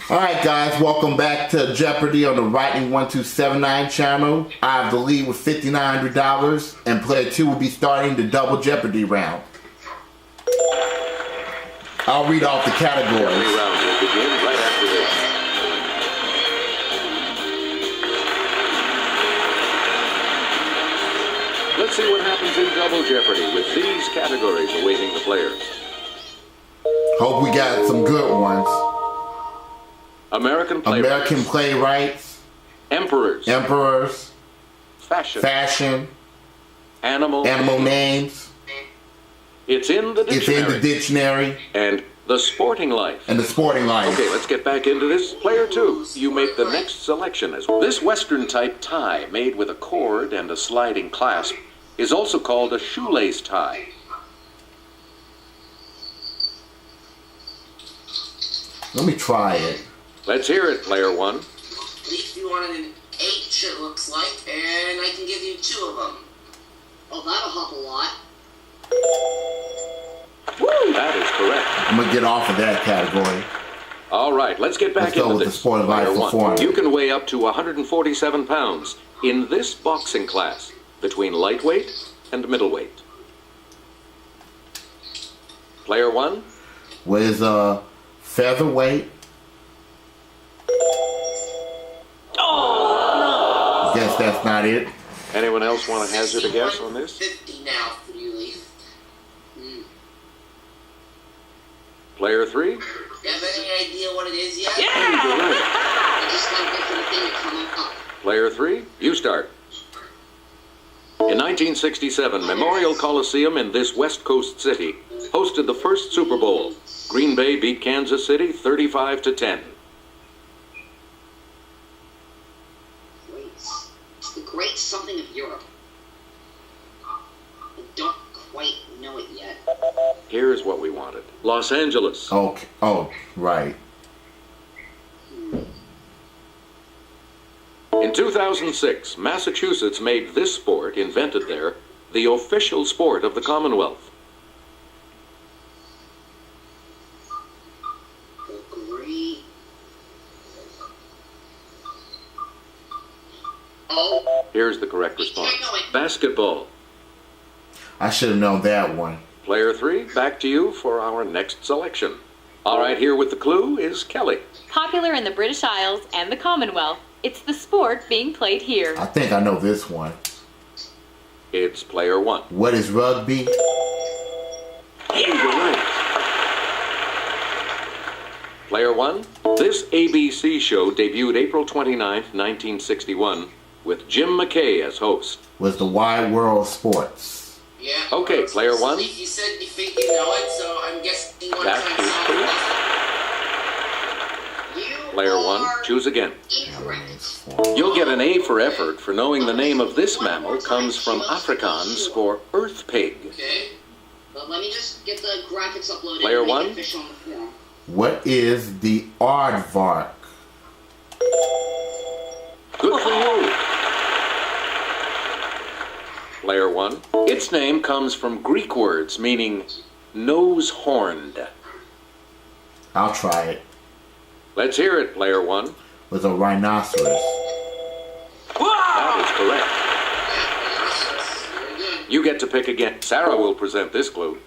Alright guys, welcome back to Jeopardy on the rodney1279 channel. I have the lead with $5,900 and player 2 will be starting the double Jeopardy round. I'll read off the categories. Jeopardy round will begin right after this. Let's see what happens in double Jeopardy with these categories awaiting the players. Hope we got some good ones. American playwrights. Emperors. Fashion. Animal names. It's in the dictionary. And the sporting life. Okay, let's get back into this. Player 2, you make the next selection. This Western type tie made with a cord and a sliding clasp is also called a shoelace tie. Let me try it. Let's hear it, player 1. At least you wanted an H, it looks like, and I can give you 2 of them. Oh, that'll help a lot. Woo! That is correct. I'm going to get off of that category. All right, let's get back into this. Player 1. You can weigh up to 147 pounds in this boxing class between lightweight and middleweight. Player 1. What is featherweight? Oh! Guess that's not it. Anyone else want to hazard a guess on this? 50 now for you, Leaf. Player 3? You have any idea what it is yet? Yeah! You're right. I just gotta wait for the thing to come up. Player 3, you start. In 1967, Memorial Coliseum in this West Coast city hosted the first Super Bowl. Green Bay beat Kansas City 35-10. The great something of Europe. I don't quite know it yet. Here's what we wanted. Los Angeles. Okay. Oh, right. In 2006, Massachusetts made this sport, invented there, the official sport of the Commonwealth. Oh. Here's the correct response. Basketball. I should have known that one. Player 3, back to you for our next selection. All right, here with the clue is Kelly. Popular in the British Isles and the Commonwealth, it's the sport being played here. I think I know this one. It's player 1. What is rugby? You're right. Player 1, this ABC show debuted April 29th, 1961, with Jim McKay as host. Was the Wide World of Sports. Yeah. Okay, player 1. You said you think you know it, so I'm guessing you want That to is correct. Player 1, choose again. Incorrect. You'll get an A for effort for knowing the name of this mammal comes from Afrikaans for earth pig. Okay. But let me just get the graphics uploaded. Player and make 1. it official on the form. What is the aardvark? Good for you. Player 1. Its name comes from Greek words meaning nose-horned. I'll try it. Let's hear it, player 1. Was a rhinoceros. That is correct. You get to pick again. Sarah will present this clue.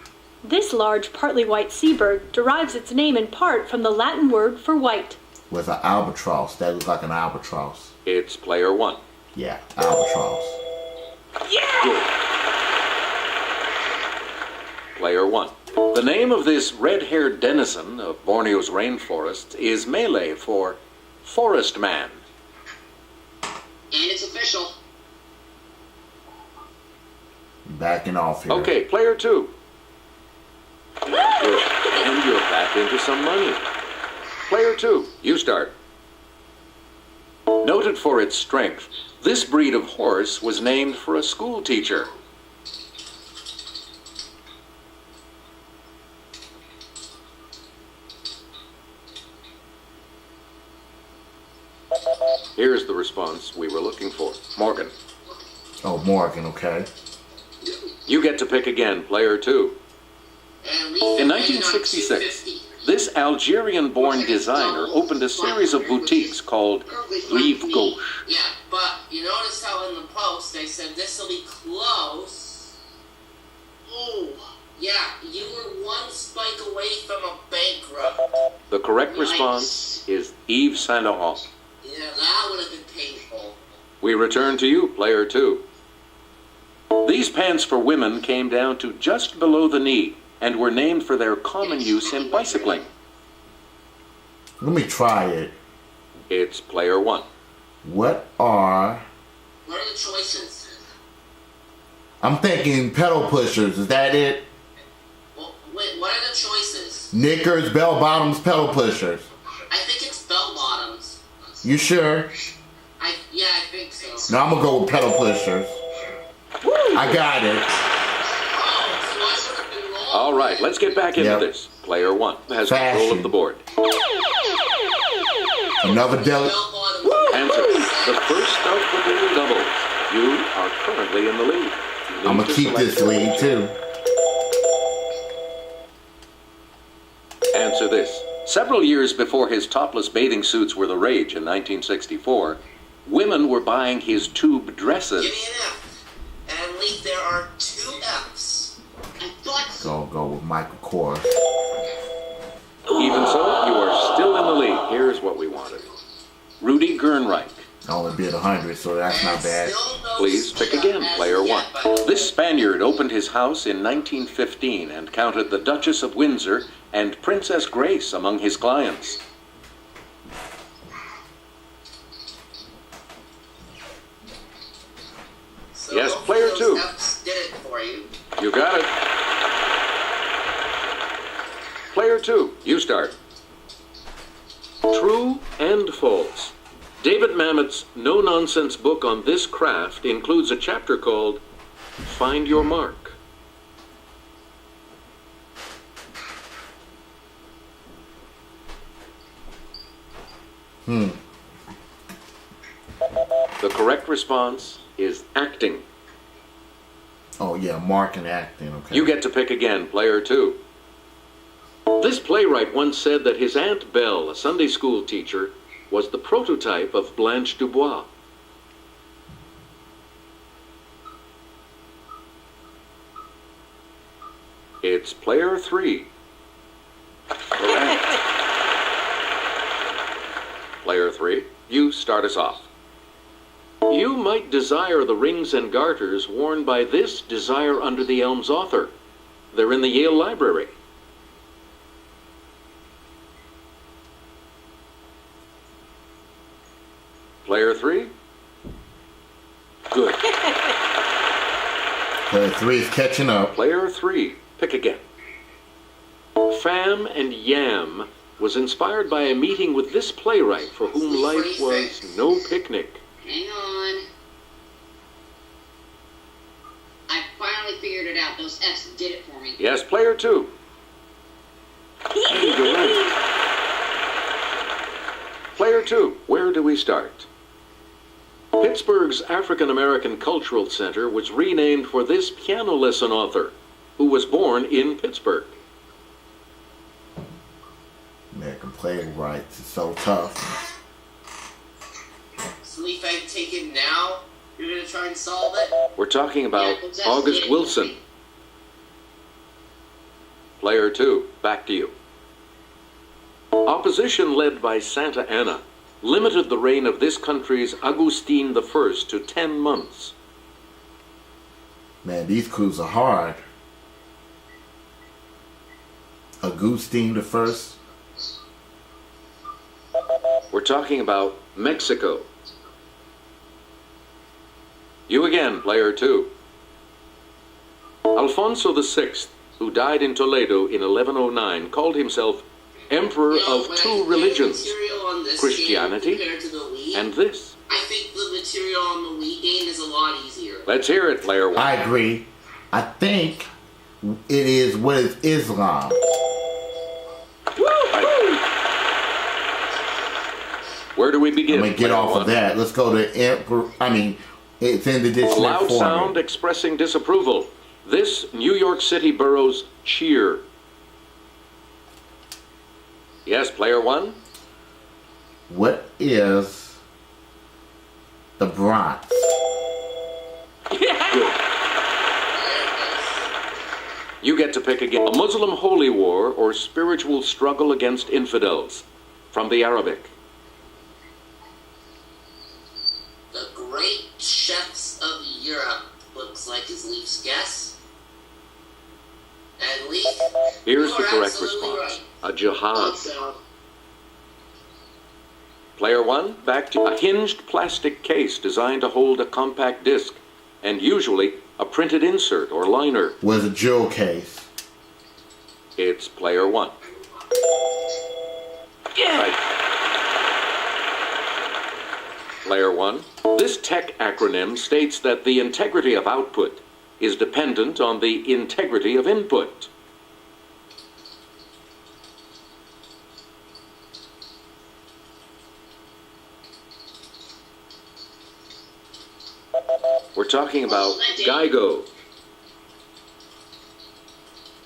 This large, partly white seabird derives its name in part from the Latin word for white. Was an albatross. That looks like an albatross. It's player 1. Yeah, albatross. Yeah! Good. Player 1. The name of this red-haired denizen of Borneo's rainforests is Malay for forest man. And it's official. Backing off here. Okay, player 2. Good. And you're back into some money. Player 2, you start. Noted for its strength, this breed of horse was named for a school teacher. Here's the response we were looking for. Morgan. Oh, Morgan, okay. You get to pick again, player 2. In 1966, This Algerian-born designer opened a series of boutiques called Rive Gauche. Yeah, but you notice how in the post they said this will be close. Oh, yeah, you were one spike away from a bankrupt. The correct response is Yves Saint Laurent. Yeah, that would have been painful. We return to you, player 2. These pants for women came down to just below the knee and were named for their common use in bicycling. Let me try it. It's player 1. What are the choices? I'm thinking pedal pushers. Is that it? Well, wait, what are the choices? Knickers, bell bottoms, pedal pushers. I think it's bell bottoms. You sure? I think so. No, I'm gonna go with pedal pushers. I got it. All right, let's get back into this. Player 1 has control of the board. Another deli. Answer. The first of the daily doubles. You are currently in the lead. I'm gonna keep this lead too. Answer this. Several years before his topless bathing suits were the rage in 1964, women were buying his tube dresses. Give me an F. And at least there are 2 F's. I thought so. Go with Michael Kors. Even so, you are still in the lead. Here's what we wanted. Rudy Gernreich. I only bid 100, so that's not bad. Please pick again, player 1. This Spaniard opened his house in 1915 and counted the Duchess of Windsor and Princess Grace among his clients. So yes, player 2. F's did it for you. You got it. Player 2, you start. True and false. David Mamet's no-nonsense book on this craft includes a chapter called Find Your Mark. The correct response is acting. Oh yeah, mark and acting, okay. You get to pick again, player 2. This playwright once said that his Aunt Belle, a Sunday school teacher, was the prototype of Blanche Dubois. It's player 3. Correct. Player 3, you start us off. You might desire the rings and garters worn by this Desire Under the Elms author. They're in the Yale Library. Player 3? Good. Player 3 is catching up. Player 3, pick again. Fam and Yam was inspired by a meeting with this playwright for whom life was no picnic. Hang on. I finally figured it out. Those F's did it for me. Yes, player 2. You're right. Player 2, where do we start? Pittsburgh's African American Cultural Center was renamed for this piano lesson author, who was born in Pittsburgh. American playwrights is so tough. So if I take it now, you're going to try and solve it? We're talking about Yeah, that's August it. Wilson. Player 2, back to you. Opposition led by Santa Anna limited the reign of this country's Augustine I to 10 months. Man, these clues are hard. Augustine the First. We're talking about Mexico. You again, player 2. Alfonso VI, who died in Toledo in 1109, called himself Emperor of two religions, Christianity and this. I think the material on the Wii game is a lot easier. Let's hear it, player 1. I agree. I think it is what is Islam. Where do we begin? I'm gonna get off of that. Let's go to Emperor. It's in the dictionary. Loud format. sound expressing disapproval. This New York City borough's cheer. Yes, player one. What is the bronze? Good. You get to pick again. A Muslim holy war or spiritual struggle against infidels. From the Arabic. The Great Chefs of Europe looks like is Leaf's guess. And Leaf, Here's you the are correct absolutely response. right. A jihad. Also, Player one, back to a hinged plastic case designed to hold a compact disc, and usually a printed insert or liner. Was a jewel case. It's player one. Right. Player one. This tech acronym states that the integrity of output is dependent on the integrity of input. We're talking about GIGO.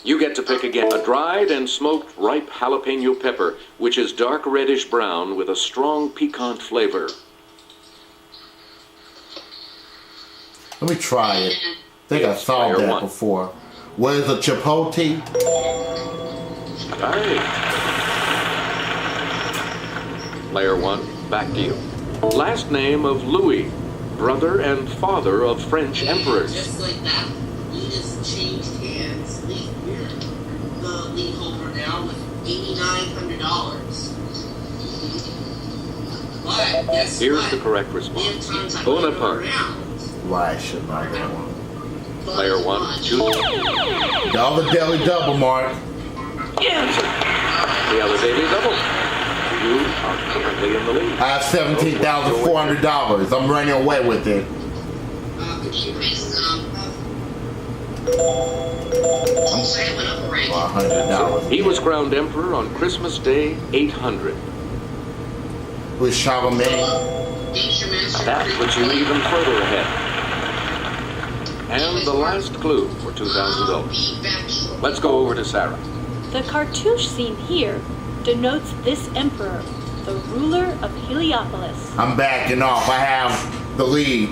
You get to pick again. A dried and smoked ripe jalapeno pepper, which is dark reddish brown with a strong piquant flavor. Let me try it. I think I saw Player that one. before. What is a chipotle? Right. Player one, back to you. Last name of Louis, brother and father of French emperors. just like that, we just changed hands. Leaf, we're the lead holder now with $8,900. But guess Here's what? the correct We have response. times I Bonaparte. went around. Why I should not that one. Player one, choose Y'all the daily double, Mark. the other daily double. You are currently in the lead. I have $17,400. I'm running away with it. Could you increase, say it went up a rank. $100. He was crowned emperor on Christmas Day 800. With Charlemagne. Danger Master. That puts you even further ahead. And the last clue for $2,000. Be back shortly. Let's go over to Sarah. The cartouche scene here denotes this emperor, the ruler of Heliopolis. I'm backing off. I have the lead.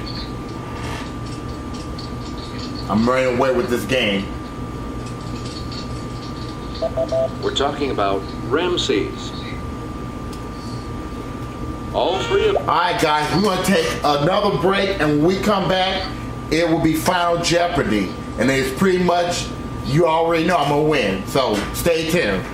I'm running away with this game. We're talking about Ramses. All three of Alright guys, we're going to take another break, and when we come back, it will be Final Jeopardy. And it's pretty much, you already know I'm going to win. So stay tuned.